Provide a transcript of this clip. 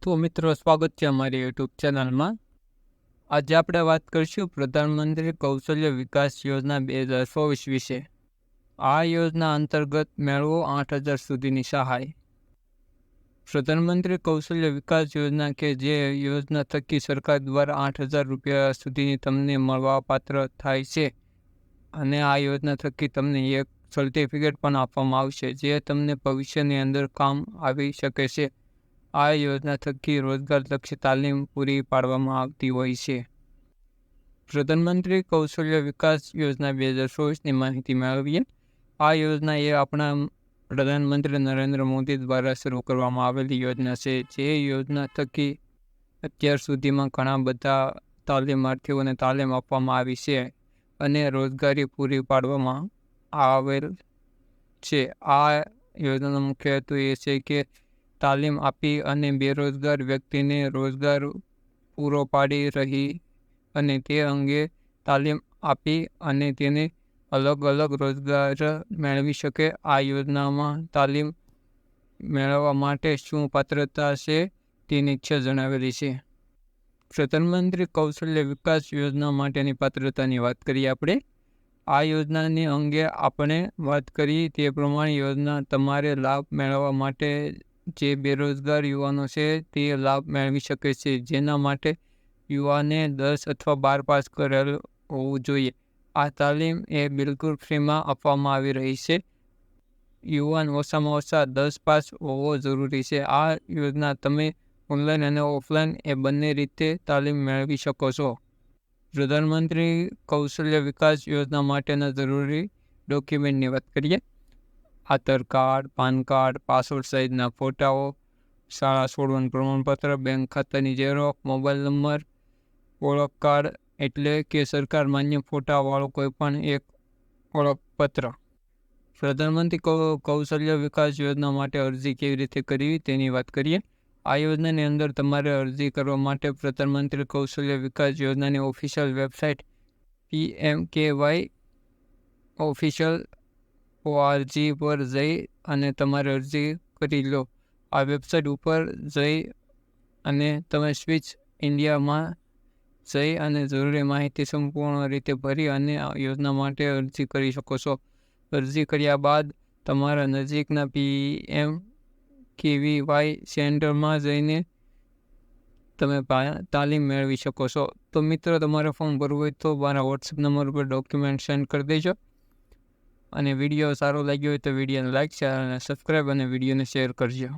તો મિત્રો સ્વાગત છે અમારી યુટ્યુબ ચેનલમાં. આજે આપણે વાત કરીશું પ્રધાનમંત્રી કૌશલ્ય વિકાસ યોજના 2024 વિશે. આ યોજના અંતર્ગત મેળવો 8,000 સુધીની સહાય. પ્રધાનમંત્રી કૌશલ્ય વિકાસ યોજના કે જે યોજના થકી સરકાર દ્વારા 8,000 રૂપિયા સુધીની તમને મળવાપાત્ર થાય છે, અને આ યોજના થકી તમને એક સર્ટિફિકેટ પણ આપવામાં આવશે જે તમને ભવિષ્યની અંદર કામ આવી શકે છે. આ યોજના થકી રોજગારલક્ષી તાલીમ પૂરી પાડવામાં આવતી હોય છે. પ્રધાનમંત્રી કૌશલ્ય વિકાસ યોજના 2024ની માહિતી મેળવીએ. આ યોજના એ આપણા પ્રધાનમંત્રી નરેન્દ્ર મોદી દ્વારા શરૂ કરવામાં આવેલી યોજના છે. જે યોજના થકી અત્યાર સુધીમાં ઘણા બધા તાલીમાર્થીઓને તાલીમ આપવામાં આવી છે અને રોજગારી પૂરી પાડવામાં આવેલ છે. આ યોજનાનો મુખ્ય હેતુ એ છે કે તાલીમ આપી અને બેરોજગાર વ્યક્તિને રોજગાર પૂરો પાડી રહી અને તે અંગે તાલીમ આપી અને તેને અલગ અલગ રોજગાર મેળવી શકે. આ યોજનામાં તાલીમ મેળવવા માટે શું પાત્રતા છે તેની ઈચ્છા જણાવેલી છે. પ્રધાનમંત્રી કૌશલ્ય વિકાસ યોજના માટેની પાત્રતાની વાત કરીએ આપણે. આ યોજનાની અંગે આપણે વાત કરી તે પ્રમાણે યોજના તમારે લાભ મેળવવા માટે જે બેરોજગાર યુવાનો છે તે લાભ મેળવી શકે છે, જેના માટે યુવાને 10 અથવા 12 પાસ કરેલ હોવું જોઈએ. આ તાલીમ એ બિલકુલ ફ્રીમાં આપવામાં આવી રહી છે. યુવાન ઓછામાં ઓછા 10 પાસ હોવો જરૂરી છે. આ યોજના તમે ઓનલાઈન અને ઓફલાઈન એ બંને રીતે તાલીમ મેળવી શકો છો. પ્રધાનમંત્રી કૌશલ્ય વિકાસ યોજના માટેના જરૂરી ડોક્યુમેન્ટની વાત કરીએ. આધાર કાર્ડ, પાન કાર્ડ, પાસપોર્ટ સાઇઝના ફોટાઓ, શાળા છોડવાનું પ્રમાણપત્ર, બેંક ખાતાની ઝેરોક્ષ, મોબાઈલ નંબર, ઓળખ કાર્ડ એટલે કે સરકાર માન્ય ફોટાવાળો કોઈ પણ એક ઓળખપત્ર. પ્રધાનમંત્રી કૌશલ્ય વિકાસ યોજના માટે અરજી કેવી રીતે કરવી તેની વાત કરીએ. આ યોજનાની અંદર તમારે અરજી કરવા માટે પ્રધાનમંત્રી કૌશલ્ય વિકાસ યોજનાની official website PMKY official ORG પર જઈ અને તમારે અરજી કરી લો. આ વેબસાઇટ ઉપર જઈ અને તમે સ્વિચ ઇન્ડિયામાં જઈ અને જરૂરી માહિતી સંપૂર્ણ રીતે ભરી અને આ યોજના માટે અરજી કરી શકો છો. અરજી કર્યા બાદ તમારા નજીકના PMKVY સેન્ટરમાં જઈને તમે તાલીમ મેળવી શકો છો. તો મિત્રો, તમારે ફોર્મ ભરવું હોય તો મારા વોટ્સએપ નંબર પર ડોક્યુમેન્ટ સેન્ડ કરી દેજો. અને વિડીયો સારો લાગ્યો હોય તો વિડીયોને લાઈક, શેર અને સબસ્ક્રાઈબ અને વિડીયોને શેર કરજો.